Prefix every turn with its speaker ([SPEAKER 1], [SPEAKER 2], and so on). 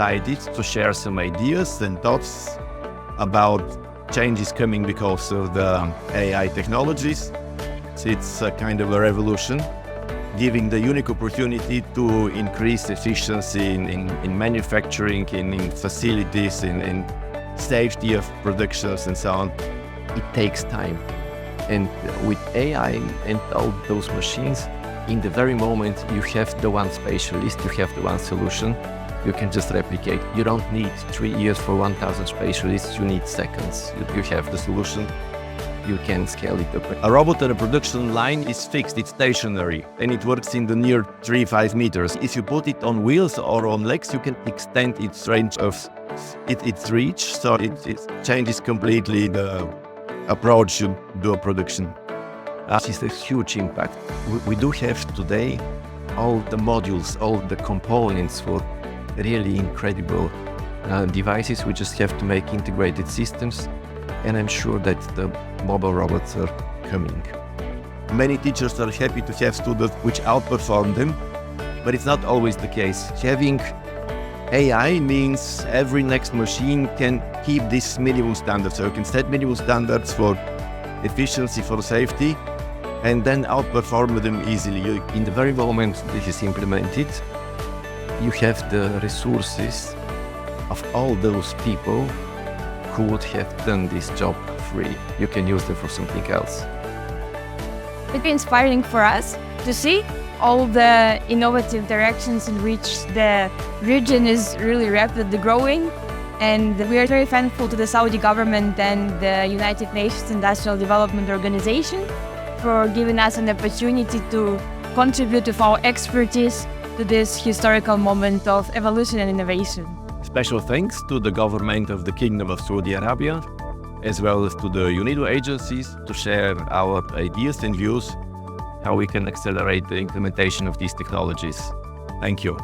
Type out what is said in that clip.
[SPEAKER 1] invited to share some ideas and thoughts about changes coming because of the AI technologies. So it's a kind of a revolution, giving the unique opportunity to increase efficiency in manufacturing, in facilities, in safety of productions and so on.
[SPEAKER 2] It takes time. And with AI and all those machines, in the very moment you have the one specialist, you have the one solution, you can just replicate. You don't need 3 years for 1,000 specialists, you need seconds. You have the solution, you can scale it up.
[SPEAKER 1] A robot on a production line is fixed, it's stationary, and it works in the near 3-5 meters. If you put it on wheels or on legs, you can extend its range of its reach, so it changes completely the approach to do a production.
[SPEAKER 2] This is a huge impact. We do have today all the modules, all the components for really incredible devices. We just have to make integrated systems, and I'm sure that the mobile robots are coming.
[SPEAKER 1] Many teachers are happy to have students which outperform them, but it's not always the case. Having AI means every next machine can keep this minimum standard. So you can set minimum standards for efficiency, for safety, and then outperform them easily.
[SPEAKER 2] In the very moment this is implemented, you have the resources of all those people who would have done this job free. You can use them for something else.
[SPEAKER 3] It's been inspiring for us to see all the innovative directions in which the region is really rapidly growing. And we are very thankful to the Saudi government and the United Nations Industrial Development Organization for giving us an opportunity to contribute with our expertise to this historical moment of evolution and innovation.
[SPEAKER 1] Special thanks to the government of the Kingdom of Saudi Arabia, as well as to the UNIDO agencies, to share our ideas and views how we can accelerate the implementation of these technologies. Thank you.